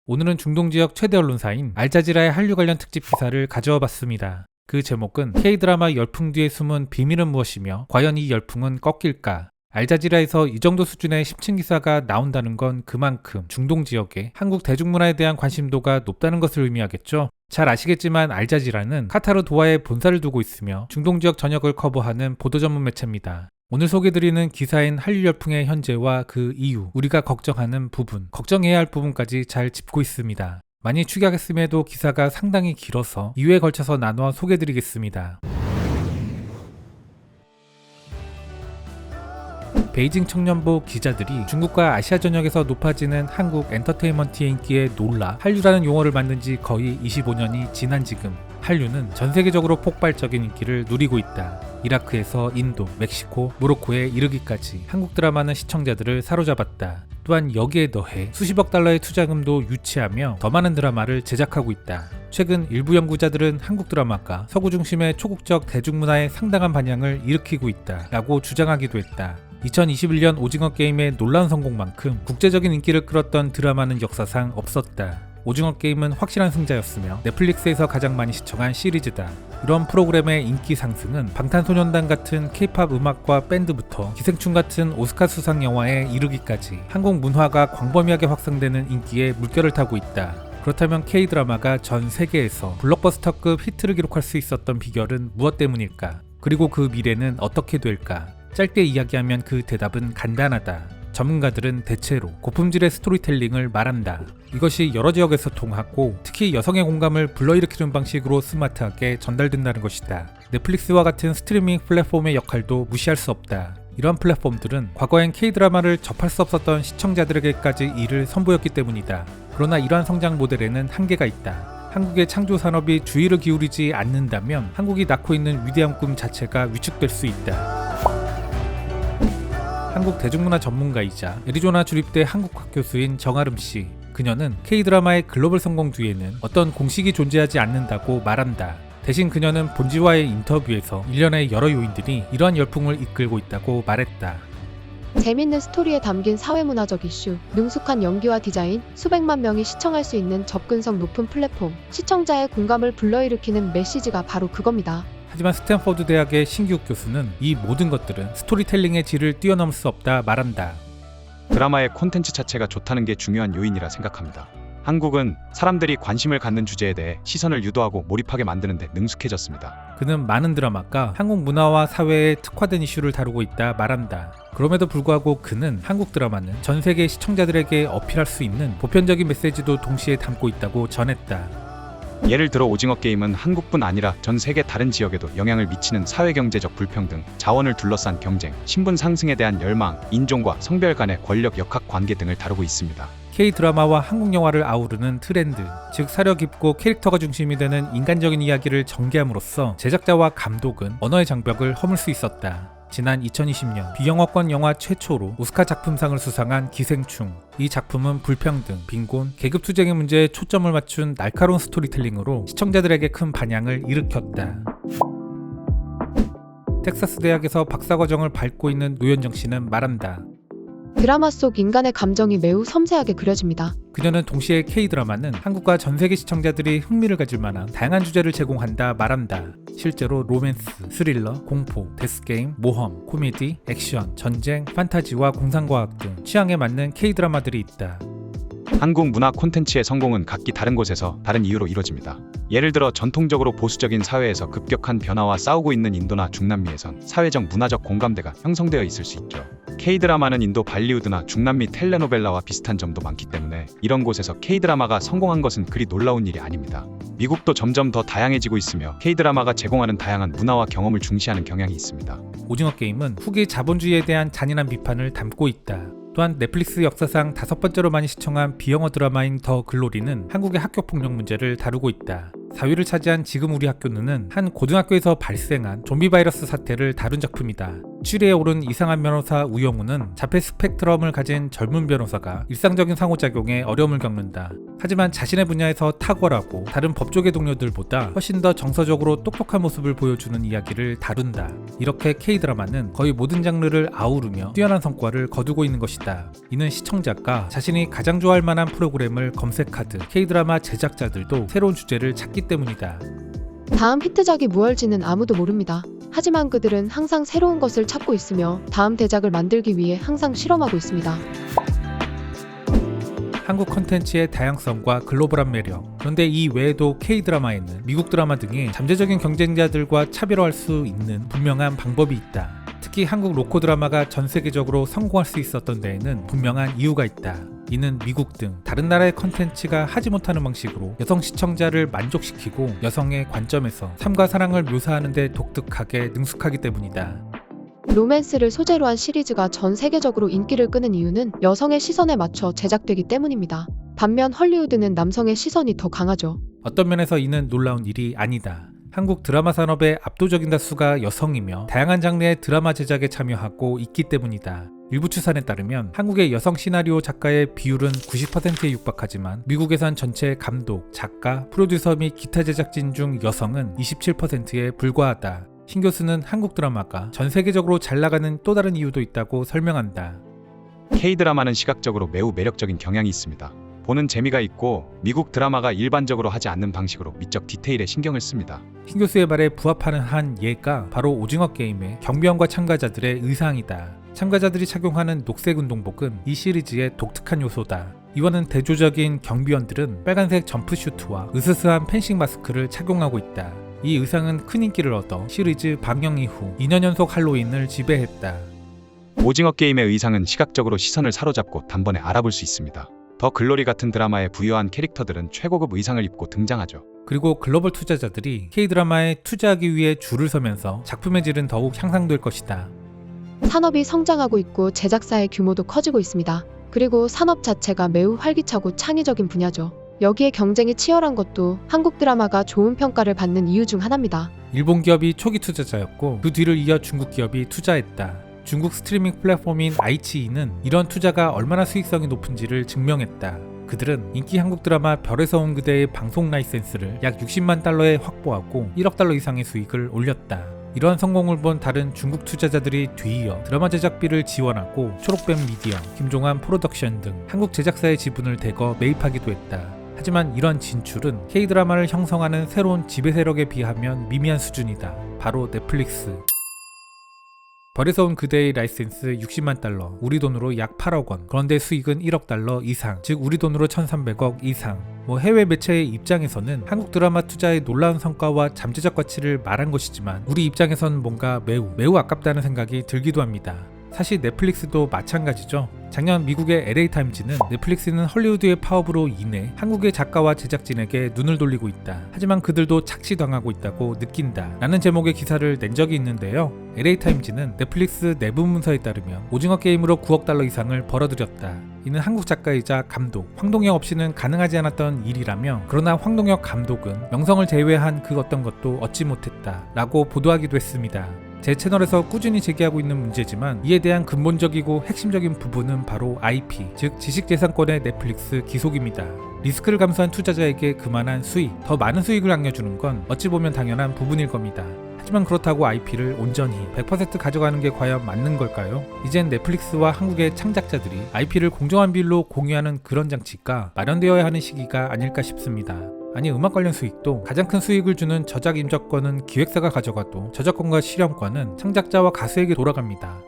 오늘은 중동 지역 최대 언론사인 알자지라의 한류 관련 특집 기사를 가져와 봤습니다. 그 제목은 K-드라마 열풍 뒤에 숨은 비밀은 무엇이며 과연 이 열풍은 꺾일까? 알자지라에서 이 정도 수준의 심층 기사가 나온다는 건 그만큼 중동 지역에 한국 대중문화에 대한 관심도가 높다는 것을 의미하겠죠. 잘 아시겠지만 알자지라는 카타르 도하에 본사를 두고 있으며 중동 지역 전역을 커버하는 보도 전문 매체입니다. 오늘 소개드리는 기사인 한류 열풍의 현재와 그 이유, 우리가 걱정하는 부분, 걱정해야 할 부분까지 잘 짚고 있습니다. 많이 축약했음에도 기사가 상당히 길어서 2회에 걸쳐서 나누어 소개드리겠습니다. 베이징 청년보 기자들이 중국과 아시아 전역에서 높아지는 한국 엔터테인먼트의 인기에 놀라 한류라는 용어를 만든 지 거의 25년이 지난 지금 한류는 전 세계적으로 폭발적인 인기를 누리고 있다. 이라크에서 인도, 멕시코, 모로코에 이르기까지 한국 드라마는 시청자들을 사로잡았다. 또한 여기에 더해 수십억 달러의 투자금도 유치하며 더 많은 드라마를 제작하고 있다. 최근 일부 연구자들은 한국 드라마가 서구 중심의 초국적 대중문화에 상당한 반향을 일으키고 있다 라고 주장하기도 했다. 2021년 오징어 게임의 놀라운 성공만큼 국제적인 인기를 끌었던 드라마는 역사상 없었다. 오징어 게임은 확실한 승자였으며 넷플릭스에서 가장 많이 시청한 시리즈다. 이런 프로그램의 인기 상승은 방탄소년단 같은 K-팝 음악과 밴드부터 기생충 같은 오스카 수상 영화에 이르기까지 한국 문화가 광범위하게 확산되는 인기에 물결을 타고 있다. 그렇다면 K-드라마가 전 세계에서 블록버스터급 히트를 기록할 수 있었던 비결은 무엇 때문일까? 그리고 그 미래는 어떻게 될까? 짧게 이야기하면 그 대답은 간단하다. 전문가들은 대체로 고품질의 스토리텔링을 말한다. 이것이 여러 지역에서 통하고 특히 여성의 공감을 불러일으키는 방식으로 스마트하게 전달된다는 것이다. 넷플릭스와 같은 스트리밍 플랫폼의 역할도 무시할 수 없다. 이런 플랫폼들은 과거엔 K-드라마를 접할 수 없었던 시청자들에게까지 이를 선보였기 때문이다. 그러나 이러한 성장 모델에는 한계가 있다. 한국의 창조 산업이 주의를 기울이지 않는다면 한국이 낳고 있는 위대한 꿈 자체가 위축될 수 있다. 한국 대중문화 전문가이자 애리조나 주립대 한국학 교수인 정아름 씨. 그녀는 K-드라마의 글로벌 성공 뒤에는 어떤 공식이 존재하지 않는다고 말한다. 대신 그녀는 본지와의 인터뷰에서 일련의 여러 요인들이 이러한 열풍을 이끌고 있다고 말했다. 재밌는 스토리에 담긴 사회문화적 이슈, 능숙한 연기와 디자인, 수백만 명이 시청할 수 있는 접근성 높은 플랫폼, 시청자의 공감을 불러일으키는 메시지가 바로 그겁니다. 하지만 스탠퍼드 대학의 신규 교수는 이 모든 것들은 스토리텔링의 질을 뛰어넘을 수 없다 말한다. 드라마의 콘텐츠 자체가 좋다는 게 중요한 요인이라 생각합니다. 한국은 사람들이 관심을 갖는 주제에 대해 시선을 유도하고 몰입하게 만드는 데 능숙해졌습니다. 그는 많은 드라마가 한국 문화와 사회에 특화된 이슈를 다루고 있다 말한다. 그럼에도 불구하고 그는 한국 드라마는 전 세계 시청자들에게 어필할 수 있는 보편적인 메시지도 동시에 담고 있다고 전했다. 예를 들어 오징어 게임은 한국뿐 아니라 전 세계 다른 지역에도 영향을 미치는 사회경제적 불평등, 자원을 둘러싼 경쟁, 신분 상승에 대한 열망, 인종과 성별 간의 권력 역학 관계 등을 다루고 있습니다. K-드라마와 한국 영화를 아우르는 트렌드, 즉 사려 깊고 캐릭터가 중심이 되는 인간적인 이야기를 전개함으로써 제작자와 감독은 언어의 장벽을 허물 수 있었다. 지난 2020년 비영어권 영화 최초로 오스카 작품상을 수상한 기생충. 이 작품은 불평등, 빈곤, 계급투쟁의 문제에 초점을 맞춘 날카로운 스토리텔링으로 시청자들에게 큰 반향을 일으켰다. 텍사스 대학에서 박사과정을 밟고 있는 노현정 씨는 말한다. 드라마 속 인간의 감정이 매우 섬세하게 그려집니다. 그녀는 동시에 K-드라마는 한국과 전 세계 시청자들이 흥미를 가질 만한 다양한 주제를 제공한다 말한다. 실제로 로맨스, 스릴러, 공포, 데스게임, 모험, 코미디, 액션, 전쟁, 판타지와 공상과학 등 취향에 맞는 K-드라마들이 있다. 한국 문화 콘텐츠의 성공은 각기 다른 곳에서 다른 이유로 이루어집니다. 예를 들어 전통적으로 보수적인 사회에서 급격한 변화와 싸우고 있는 인도나 중남미에선 사회적 문화적 공감대가 형성되어 있을 수 있죠. K-드라마는 인도 발리우드나 중남미 텔레노벨라와 비슷한 점도 많기 때문에 이런 곳에서 K-드라마가 성공한 것은 그리 놀라운 일이 아닙니다. 미국도 점점 더 다양해지고 있으며 K-드라마가 제공하는 다양한 문화와 경험을 중시하는 경향이 있습니다. 오징어 게임은 후기 자본주의에 대한 잔인한 비판을 담고 있다. 또한 넷플릭스 역사상 5번째로 많이 시청한 비영어 드라마인 더 글로리는 한국의 학교폭력 문제를 다루고 있다. 4위를 차지한 지금 우리 학교는 한 고등학교에서 발생한 좀비 바이러스 사태를 다룬 작품이다. 추리에 오른 이상한 변호사 우영우는 자폐 스펙트럼을 가진 젊은 변호사가 일상적인 상호작용에 어려움을 겪는다. 하지만 자신의 분야에서 탁월하고 다른 법조계 동료들보다 훨씬 더 정서적으로 똑똑한 모습을 보여주는 이야기를 다룬다. 이렇게 K드라마는 거의 모든 장르를 아우르며 뛰어난 성과를 거두고 있는 것이다. 이는 시청자가 자신이 가장 좋아할 만한 프로그램을 검색하듯 K드라마 제작자들도 새로운 주제를 찾기 때문이다. 다음 히트작이 무엇일지는 아무도 모릅니다. 하지만 그들은 항상 새로운 것을 찾고 있으며 다음 대작을 만들기 위해 항상 실험하고 있습니다. 한국 컨텐츠의 다양성과 글로벌한 매력. 그런데 이 외에도 K드라마에는 미국 드라마 등의 잠재적인 경쟁자들과 차별화할 수 있는 분명한 방법이 있다. 특히 한국 로코 드라마가 전 세계적으로 성공할 수 있었던 데에는 분명한 이유가 있다. 이는 미국 등 다른 나라의 컨텐츠가 하지 못하는 방식으로 여성 시청자를 만족시키고 여성의 관점에서 삶과 사랑을 묘사하는 데 독특하게 능숙하기 때문이다. 로맨스를 소재로 한 시리즈가 전 세계적으로 인기를 끄는 이유는 여성의 시선에 맞춰 제작되기 때문입니다. 반면 헐리우드는 남성의 시선이 더 강하죠. 어떤 면에서 이는 놀라운 일이 아니다. 한국 드라마 산업의 압도적인 다수가 여성이며 다양한 장르의 드라마 제작에 참여하고 있기 때문이다. 일부 추산에 따르면 한국의 여성 시나리오 작가의 비율은 90%에 육박하지만 미국에선 전체 감독, 작가, 프로듀서 및 기타 제작진 중 여성은 27%에 불과하다. 신 교수는 한국 드라마가 전 세계적으로 잘 나가는 또 다른 이유도 있다고 설명한다. K드라마는 시각적으로 매우 매력적인 경향이 있습니다. 보는 재미가 있고 미국 드라마가 일반적으로 하지 않는 방식으로 미적 디테일에 신경을 씁니다. 신 교수의 말에 부합하는 한 예가 바로 오징어 게임의 경비원과 참가자들의 의상이다. 참가자들이 착용하는 녹색 운동복은 이 시리즈의 독특한 요소다. 이와는 대조적인 경비원들은 빨간색 점프슈트와 으스스한 펜싱 마스크를 착용하고 있다. 이 의상은 큰 인기를 얻어 시리즈 방영 이후 2년 연속 할로윈을 지배했다. 오징어 게임의 의상은 시각적으로 시선을 사로잡고 단번에 알아볼 수 있습니다. 더 글로리 같은 드라마에 부여한 캐릭터들은 최고급 의상을 입고 등장하죠. 그리고 글로벌 투자자들이 K드라마에 투자하기 위해 줄을 서면서 작품의 질은 더욱 향상될 것이다. 산업이 성장하고 있고 제작사의 규모도 커지고 있습니다. 그리고 산업 자체가 매우 활기차고 창의적인 분야죠. 여기에 경쟁이 치열한 것도 한국 드라마가 좋은 평가를 받는 이유 중 하나입니다. 일본 기업이 초기 투자자였고 그 뒤를 이어 중국 기업이 투자했다. 중국 스트리밍 플랫폼인 아이치이는 이런 투자가 얼마나 수익성이 높은지를 증명했다. 그들은 인기 한국 드라마 별에서 온 그대의 방송 라이센스를 약 60만 달러에 확보하고 1억 달러 이상의 수익을 올렸다. 이러한 성공을 본 다른 중국 투자자들이 뒤이어 드라마 제작비를 지원하고 초록뱀 미디어, 김종환 프로덕션 등 한국 제작사의 지분을 대거 매입하기도 했다. 하지만 이런 진출은 K드라마를 형성하는 새로운 지배 세력에 비하면 미미한 수준이다. 바로 넷플릭스. 별에서 온 그대의 라이센스 60만 달러, 우리 돈으로 약 8억 원, 그런데 수익은 1억 달러 이상, 즉 우리 돈으로 1300억 이상. 해외 매체의 입장에서는 한국 드라마 투자의 놀라운 성과와 잠재적 가치를 말한 것이지만 우리 입장에선 뭔가 매우 아깝다는 생각이 들기도 합니다. 사실 넷플릭스도 마찬가지죠. 작년 미국의 LA타임즈는 넷플릭스는 헐리우드의 파업으로 인해 한국의 작가와 제작진에게 눈을 돌리고 있다. 하지만 그들도 착취당하고 있다고 느낀다. 라는 제목의 기사를 낸 적이 있는데요. LA타임즈는 넷플릭스 내부 문서에 따르면 오징어 게임으로 9억 달러 이상을 벌어들였다. 이는 한국 작가이자 감독 황동혁 없이는 가능하지 않았던 일이라며, 그러나 황동혁 감독은 명성을 제외한 그 어떤 것도 얻지 못했다 라고 보도하기도 했습니다. 제 채널에서 꾸준히 제기하고 있는 문제지만 이에 대한 근본적이고 핵심적인 부분은 바로 IP, 즉 지식재산권의 넷플릭스 기속입니다. 리스크를 감수한 투자자에게 그만한 수익, 더 많은 수익을 안겨주는 건 어찌 보면 당연한 부분일 겁니다. 하지만 그렇다고 IP를 온전히 100% 가져가는 게 과연 맞는 걸까요? 이젠 넷플릭스와 한국의 창작자들이 IP를 공정한 비율로 공유하는 그런 장치가 마련되어야 하는 시기가 아닐까 싶습니다. 아니, 음악 관련 수익도 가장 큰 수익을 주는 저작 인적권은 기획사가 가져가도 저작권과 실현권은 창작자와 가수에게 돌아갑니다.